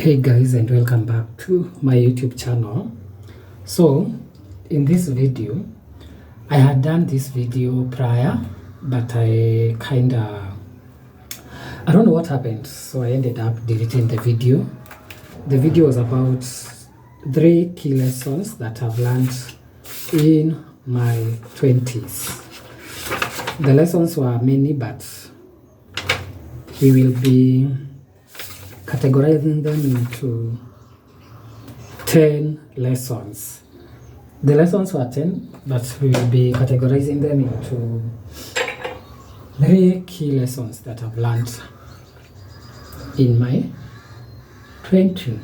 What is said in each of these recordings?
Hey guys, and welcome back to my YouTube channel. So in this video, I had done this video prior, but I don't know what happened, so I ended up deleting the video. The video was about 3 key lessons that I've learned in my 20s. The lessons were many, but we will be categorizing them into 10 lessons. The lessons were 10, but we will be categorizing them into 3 key lessons that I've learned in my 20s.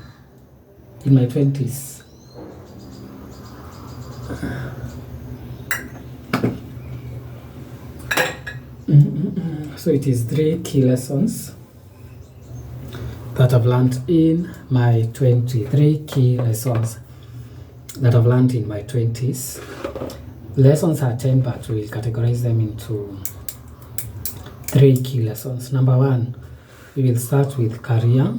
So it is 3 key lessons that I've learned in my 23 key lessons that I've learned in my 20s. Lessons are 10, but we'll categorize them into 3 key lessons. Number 1, we will start with career.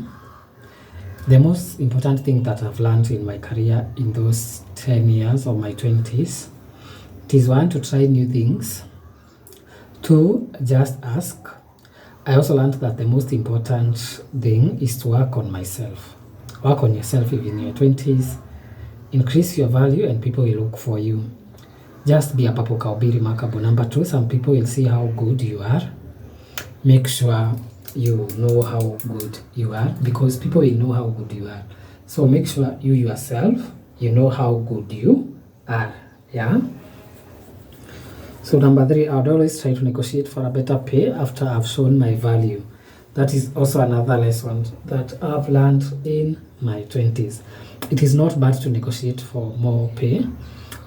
The most important thing that I've learned in my career in those 10 years of my 20s, it is 1, to try new things. 2, just ask. I also learned that the most important thing is to work on myself. Work on yourself even in your 20s. Increase your value and people will look for you. Just be a papo kaubiri makabo. Number 2, some people will see how good you are. Make sure you know how good you are, because people will know how good you are. So make sure you yourself, you know how good you are. Yeah. So number 3, I would always try to negotiate for a better pay after I've shown my value. That is also another lesson that I've learned in my 20s. It is not bad to negotiate for more pay,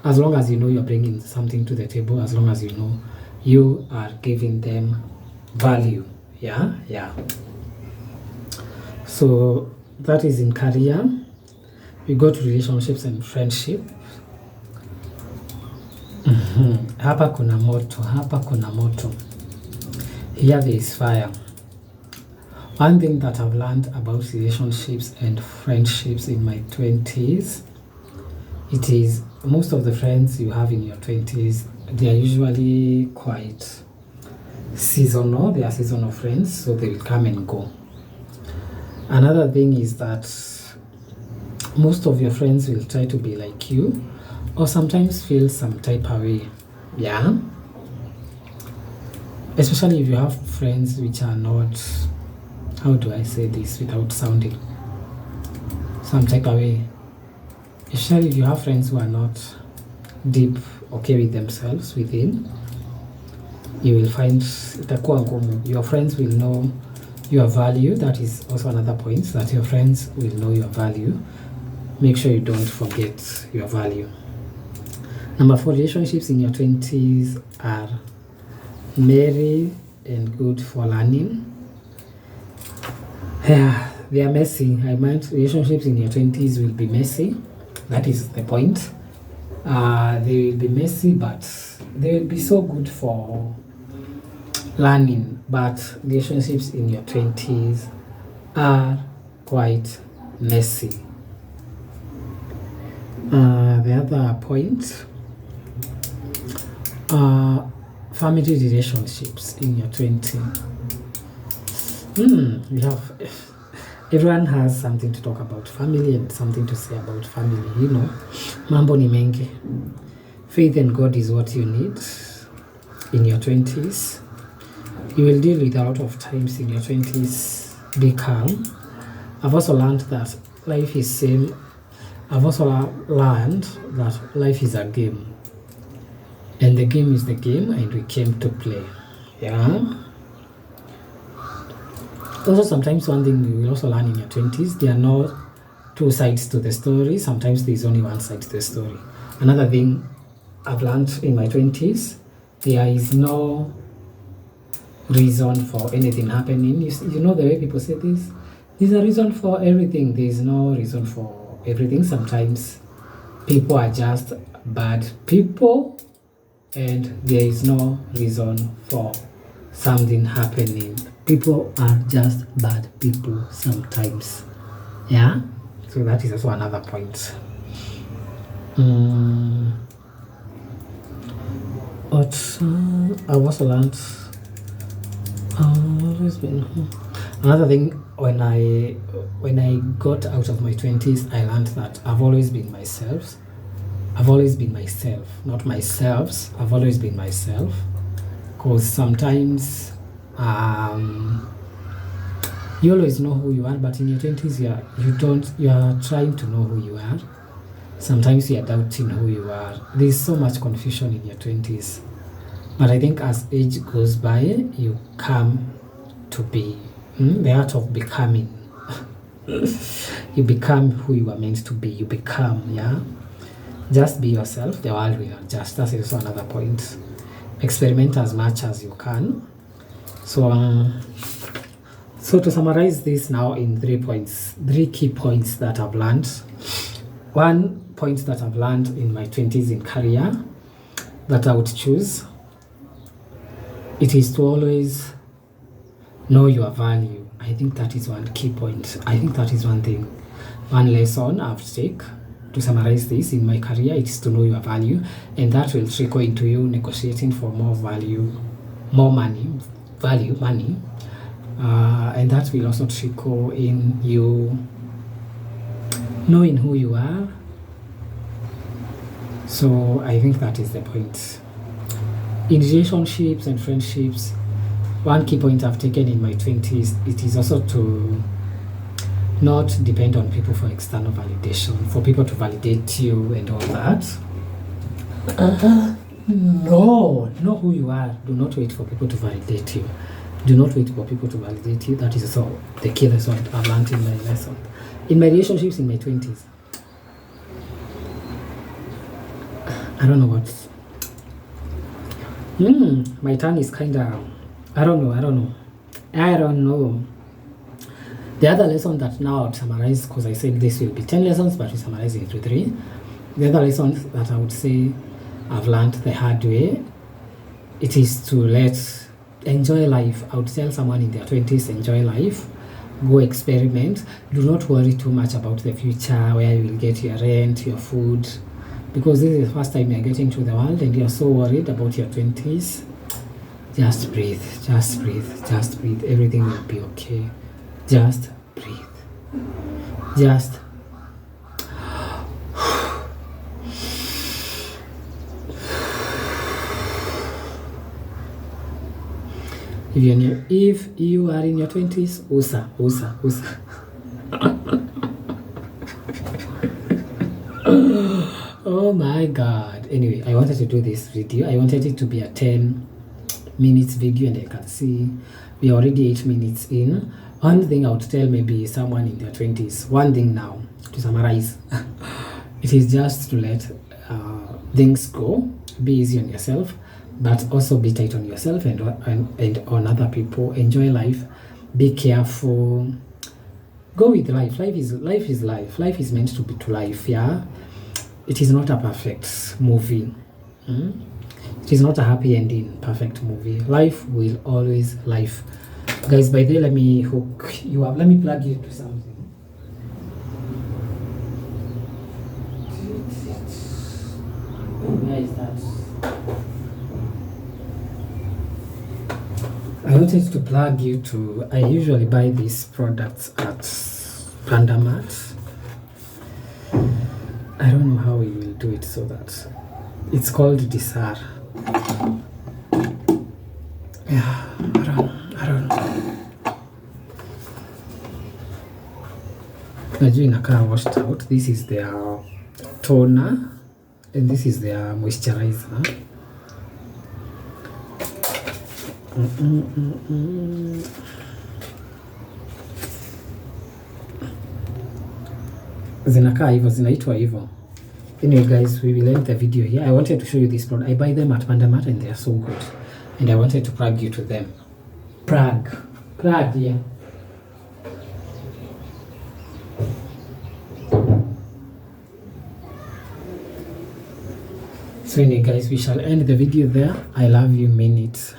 as long as you know you're bringing something to the table, as long as you know you are giving them value. Yeah. So that is in career. We go to relationships and friendship. Hapa kuna moto. Here there is fire. One thing that I've learned about relationships and friendships in my 20s, it is most of the friends you have in your 20s, they are usually quite seasonal. They are seasonal friends, so they will come and go. Another thing is that most of your friends will try to be like you, or sometimes feel some type of way. Yeah. Especially if you have friends which are not, how do I say this without sounding some type of way? Especially if you have friends who are not deep okay with themselves within, you will find itakuwa ngumu. Your friends will know your value. That is also another point, that your friends will know your value. Make sure you don't forget your value. Number 4, relationships in your 20s are merry and good for learning. Yeah, they are messy. I meant relationships in your 20s will be messy. That is the point. They will be messy, but they will be so good for learning. But relationships in your 20s are quite messy. The other point, family relationships in your 20s. We have, everyone has something to talk about family and something to say about family. You know, mambo ni mengi. Faith in God is what you need in your 20s. You will deal with a lot of times in your 20s. Be calm. I've also learned that life is same. I've also learned that life is a game. And the game is the game, and we came to play. Yeah. Also, sometimes one thing you will also learn in your 20s, there are no 2 sides to the story. Sometimes there is only 1 side to the story. Another thing I've learned in my 20s, there is no reason for anything happening. You know the way people say this? There's a reason for everything. There is no reason for everything. Sometimes people are just bad people, and there is no reason for something happening. People are just bad people sometimes. Yeah, so that is also another point. But I've also learned always been another thing. When I got out of my 20s, I learned that I've always been myself. I've always been myself, not myself. I've always been myself, because sometimes you always know who you are, but in your 20s you are trying to know who you are. Sometimes you are doubting who you are. There's so much confusion in your 20s, but I think as age goes by, you come to be the art of becoming. You become who you are meant to be. You become, yeah. Just be yourself. The world will adjust. That's also another point. Experiment as much as you can. So to summarize this now in 3 points, 3 key points that I've learned. One point that I've learned in my 20s in career that I would choose, it is to always know your value. I think that is one key point. I think that is one thing, one lesson I've taken to summarize this in my career. It is to know your value, and that will trickle into you negotiating for more value, more money, money. And that will also trickle in you knowing who you are. So I think that is the point. In relationships and friendships, one key point I've taken in my 20s, it is also to not depend on people for external validation, for people to validate you and all that. No, know who you are. Do not wait for people to validate you. Do not wait for people to validate you. That is also the key lesson I've learned in my lesson. In my relationships in my 20s, I don't know what. My tongue is kind of, I don't know. The other lesson that now I would summarize, because I said this will be 10 lessons, but we summarize it into 3. The other lesson that I would say I've learned the hard way, it is to enjoy life. I would tell someone in their 20s, enjoy life, go experiment. Do not worry too much about the future, where you will get your rent, your food, because this is the first time you're getting to the world and you're so worried about your 20s. Just breathe. Everything will be okay. Just breathe. Just if you are in your 20s, usa. Oh my god. Anyway, I wanted to do this video. I wanted it to be a 10 minutes video, and I can see we are already 8 minutes in. One thing I would tell maybe someone in their 20s, one thing now to summarize, it is just to let things go. Be easy on yourself, but also be tight on yourself and on other people. Enjoy life. Be careful. Go with life. Life is life. Life is meant to be to life. Yeah, it is not a perfect movie. It is not a happy ending perfect movie. Life will always life. Guys, by the way, let me hook you up. Let me plug you into something. Where is that? I wanted to plug you to, I usually buy these products at Pandamat. I don't know how we will do it so that it's called Disar. Yeah, I don't know. Najua inakaa washed out. This is their toner and this is their moisturizer. Zinakaa hivyo, zinaitwa hivyo. Anyway guys, we will end the video here. I wanted to show you this product. I buy them at Pandamat and they are so good. And I wanted to plug you to them. Plug, yeah. So anyway guys, we shall end the video there. I love you, mean it.